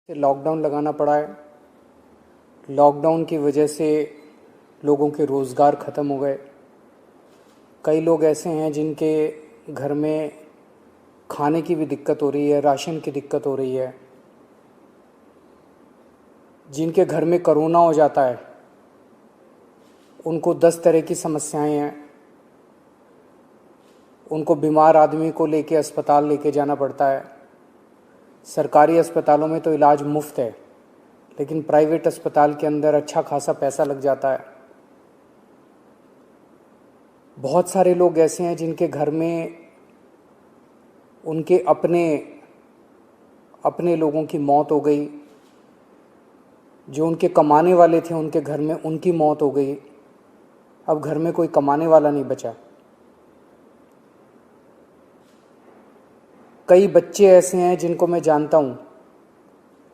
Lockdown लगाना पड़ा है। लॉकडाउन की वजह से लोगों के रोज़गार ख़त्म हो गए। कई लोग ऐसे हैं जिनके घर में खाने की भी दिक्कत हो रही है, राशन की दिक्कत हो रही है। जिनके घर में कोरोना हो जाता है उनको 10 तरह की समस्याएं हैं। उनको बीमार आदमी को लेके अस्पताल लेके जाना पड़ता है। सरकारी अस्पतालों में तो इलाज मुफ्त है, लेकिन प्राइवेट अस्पताल के अंदर अच्छा खासा पैसा लग जाता है। बहुत सारे लोग ऐसे हैं जिनके घर में उनके अपने लोगों की मौत हो गई। जो उनके कमाने वाले थे उनके घर में उनकी मौत हो गई। अब घर में कोई कमाने वाला नहीं बचा। कई बच्चे ऐसे हैं जिनको मैं जानता हूँ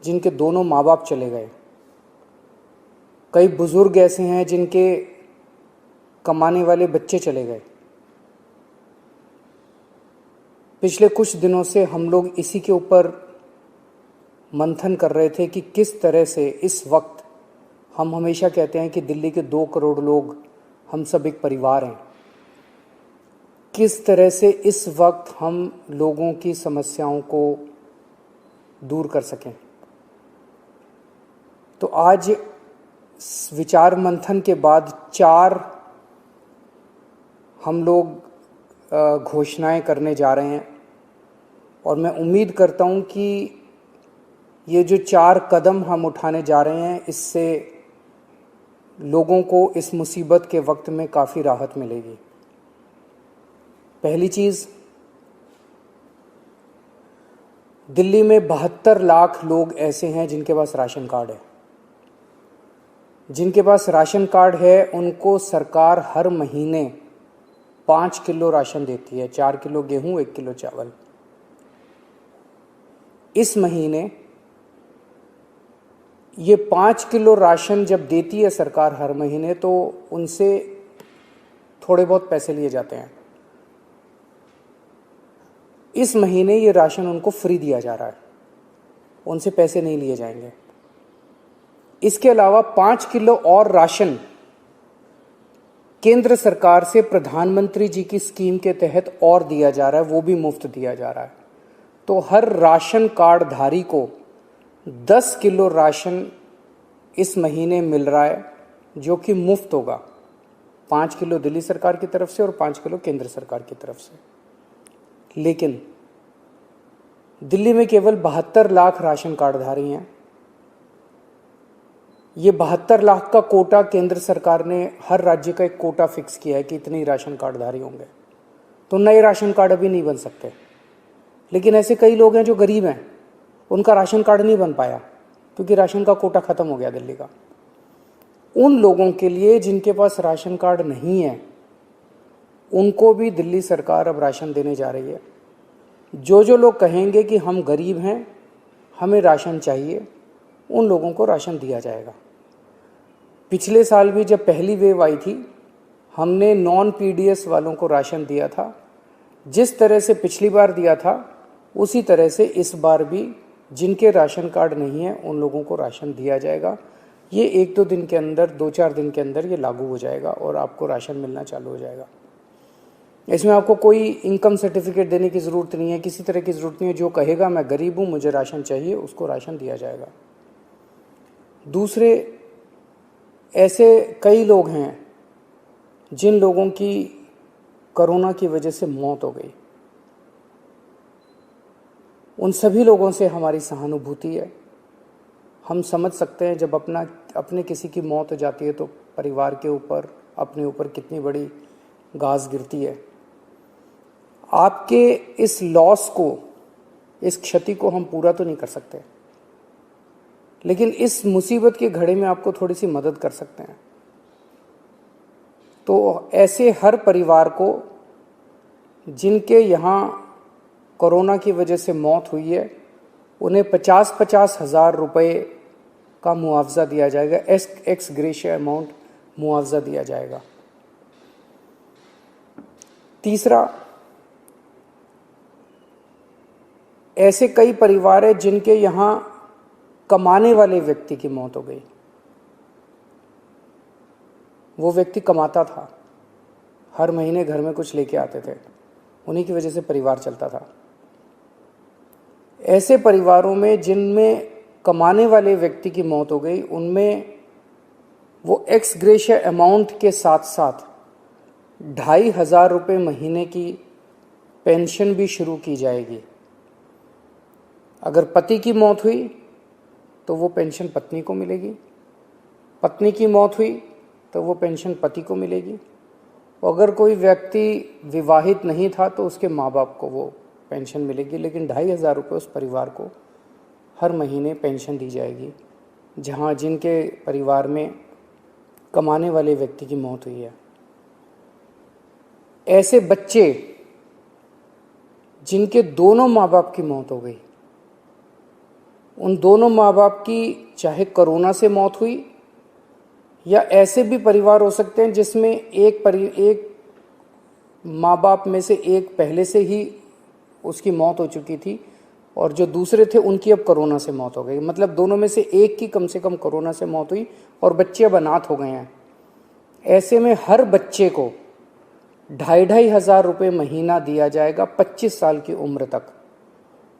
जिनके दोनों माँ बाप चले गए। कई बुजुर्ग ऐसे हैं जिनके कमाने वाले बच्चे चले गए। पिछले कुछ दिनों से हम लोग इसी के ऊपर मंथन कर रहे थे कि किस तरह से इस वक्त, हम हमेशा कहते हैं कि दिल्ली के 2 करोड़ लोग हम सब एक परिवार हैं, किस तरह से इस वक्त हम लोगों की समस्याओं को दूर कर सकें। तो आज विचार मंथन के बाद 4 हम लोग घोषणाएं करने जा रहे हैं और मैं उम्मीद करता हूं कि ये जो 4 कदम हम उठाने जा रहे हैं इससे लोगों को इस मुसीबत के वक्त में काफ़ी राहत मिलेगी। पहली चीज़, दिल्ली में 72 लाख लोग ऐसे हैं जिनके पास राशन कार्ड है। जिनके पास राशन कार्ड है उनको सरकार हर महीने 5 किलो राशन देती है, 4 किलो गेहूं, 1 किलो चावल। इस महीने ये 5 किलो राशन जब देती है सरकार हर महीने, तो उनसे थोड़े बहुत पैसे लिए जाते हैं। इस महीने ये राशन उनको फ्री दिया जा रहा है, उनसे पैसे नहीं लिए जाएंगे। इसके अलावा 5 किलो और राशन केंद्र सरकार से प्रधानमंत्री जी की स्कीम के तहत और दिया जा रहा है, वो भी मुफ्त दिया जा रहा है। तो हर राशन कार्ड धारी को 10 किलो राशन इस महीने मिल रहा है, जो कि मुफ्त होगा। 5 किलो दिल्ली सरकार की तरफ से और 5 किलो केंद्र सरकार की तरफ से। लेकिन दिल्ली में केवल 72 लाख राशन कार्डधारी हैं। ये 72 लाख का कोटा केंद्र सरकार ने, हर राज्य का एक कोटा फिक्स किया है कि इतने राशन कार्डधारी होंगे। तो नए राशन कार्ड अभी नहीं बन सकते। लेकिन ऐसे कई लोग हैं जो गरीब हैं, उनका राशन कार्ड नहीं बन पाया क्योंकि राशन का कोटा खत्म हो गया दिल्ली का। उन लोगों के लिए जिनके पास राशन कार्ड नहीं है, उनको भी दिल्ली सरकार अब राशन देने जा रही है। जो लोग कहेंगे कि हम गरीब हैं, हमें राशन चाहिए, उन लोगों को राशन दिया जाएगा। पिछले साल भी जब पहली वेव आई थी, हमने नॉन पीडीएस वालों को राशन दिया था। जिस तरह से पिछली बार दिया था उसी तरह से इस बार भी जिनके राशन कार्ड नहीं है उन लोगों को राशन दिया जाएगा। ये 1-2 दिन के अंदर, 2-4 दिन के अंदर ये लागू हो जाएगा और आपको राशन मिलना चालू हो जाएगा। इसमें आपको कोई इनकम सर्टिफिकेट देने की ज़रूरत नहीं है, किसी तरह की ज़रूरत नहीं है। जो कहेगा मैं गरीब हूँ, मुझे राशन चाहिए, उसको राशन दिया जाएगा। दूसरे, ऐसे कई लोग हैं जिन लोगों की कोरोना की वजह से मौत हो गई। उन सभी लोगों से हमारी सहानुभूति है। हम समझ सकते हैं जब अपने किसी की मौत हो जाती है तो परिवार के ऊपर, अपने ऊपर कितनी बड़ी गाज गिरती है। आपके इस लॉस को, इस क्षति को हम पूरा तो नहीं कर सकते, लेकिन इस मुसीबत के घड़े में आपको थोड़ी सी मदद कर सकते हैं। तो ऐसे हर परिवार को जिनके यहाँ कोरोना की वजह से मौत हुई है, उन्हें 50-50 हज़ार रुपये का मुआवजा दिया जाएगा। एक्स ग्रेशिया अमाउंट मुआवजा दिया जाएगा। तीसरा, ऐसे कई परिवार हैं जिनके यहाँ कमाने वाले व्यक्ति की मौत हो गई। वो व्यक्ति कमाता था, हर महीने घर में कुछ लेके आते थे, उन्हीं की वजह से परिवार चलता था। ऐसे परिवारों में जिनमें कमाने वाले व्यक्ति की मौत हो गई, उनमें वो एक्स ग्रेशिया अमाउंट के साथ साथ 2,500 रुपये महीने की पेंशन भी शुरू की जाएगी। अगर पति की मौत हुई तो वो पेंशन पत्नी को मिलेगी, पत्नी की मौत हुई तो वो पेंशन पति को मिलेगी, अगर कोई व्यक्ति विवाहित नहीं था तो उसके माँ बाप को वो पेंशन मिलेगी। लेकिन 2,500 रुपये उस परिवार को हर महीने पेंशन दी जाएगी जहाँ जिनके परिवार में कमाने वाले व्यक्ति की मौत हुई है। ऐसे बच्चे जिनके दोनों माँ बाप की मौत हो गई, उन दोनों माँ बाप की चाहे कोरोना से मौत हुई या ऐसे भी परिवार हो सकते हैं जिसमें एक माँ बाप में से एक पहले से ही उसकी मौत हो चुकी थी और जो दूसरे थे उनकी अब कोरोना से मौत हो गई। मतलब दोनों में से एक की कम से कम कोरोना से मौत हुई और बच्चे अब अनाथ हो गए हैं। ऐसे में हर बच्चे को 2,500 रुपये महीना दिया जाएगा 25 साल की उम्र तक,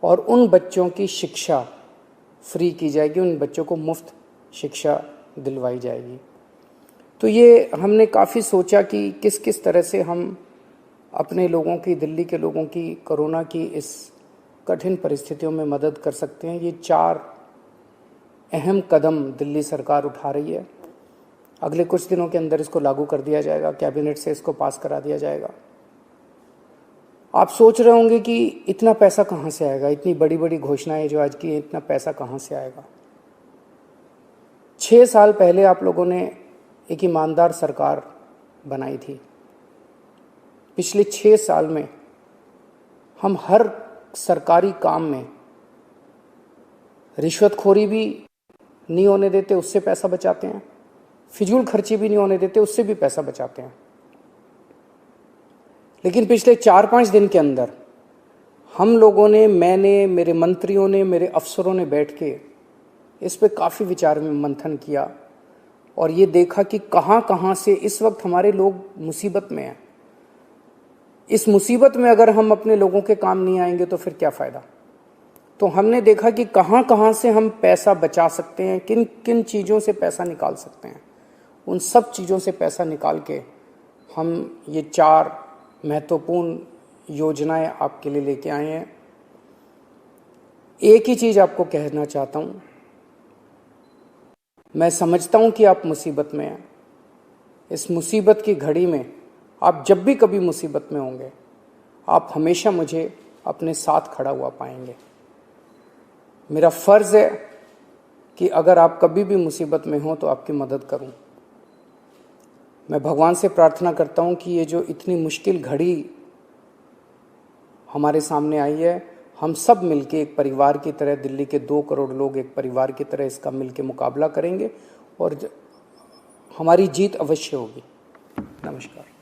और उन बच्चों की शिक्षा फ्री की जाएगी, उन बच्चों को मुफ्त शिक्षा दिलवाई जाएगी। तो ये हमने काफ़ी सोचा कि किस किस तरह से हम अपने लोगों की, दिल्ली के लोगों की कोरोना की इस कठिन परिस्थितियों में मदद कर सकते हैं। ये 4 अहम कदम दिल्ली सरकार उठा रही है। अगले कुछ दिनों के अंदर इसको लागू कर दिया जाएगा, कैबिनेट से इसको पास करा दिया जाएगा। आप सोच रहे होंगे कि इतना पैसा कहाँ से आएगा, इतनी बड़ी बड़ी घोषणाएं जो आज की, इतना पैसा कहाँ से आएगा। 6 साल पहले आप लोगों ने एक ईमानदार सरकार बनाई थी। पिछले 6 साल में हम हर सरकारी काम में रिश्वतखोरी भी नहीं होने देते, उससे पैसा बचाते हैं, फिजूल खर्ची भी नहीं होने देते, उससे भी पैसा बचाते हैं। लेकिन पिछले 4-5 दिन के अंदर हम लोगों ने, मैंने, मेरे मंत्रियों ने, मेरे अफसरों ने बैठ के इस पे काफ़ी विचार मंथन किया और ये देखा कि कहाँ कहाँ से इस वक्त हमारे लोग मुसीबत में हैं। इस मुसीबत में अगर हम अपने लोगों के काम नहीं आएंगे तो फिर क्या फ़ायदा। तो हमने देखा कि कहाँ कहाँ से हम पैसा बचा सकते हैं, किन किन चीज़ों से पैसा निकाल सकते हैं। उन सब चीज़ों से पैसा निकाल के हम ये 4 महत्वपूर्ण योजनाएं आपके लिए लेके आए हैं। एक ही चीज़ आपको कहना चाहता हूँ, मैं समझता हूँ कि आप मुसीबत में हैं। इस मुसीबत की घड़ी में आप जब भी कभी मुसीबत में होंगे, आप हमेशा मुझे अपने साथ खड़ा हुआ पाएंगे। मेरा फ़र्ज़ है कि अगर आप कभी भी मुसीबत में हो तो आपकी मदद करूं। मैं भगवान से प्रार्थना करता हूं कि ये जो इतनी मुश्किल घड़ी हमारे सामने आई है, हम सब मिलके एक परिवार की तरह, दिल्ली के 2 करोड़ लोग एक परिवार की तरह इसका मिलके मुकाबला करेंगे और हमारी जीत अवश्य होगी। नमस्कार।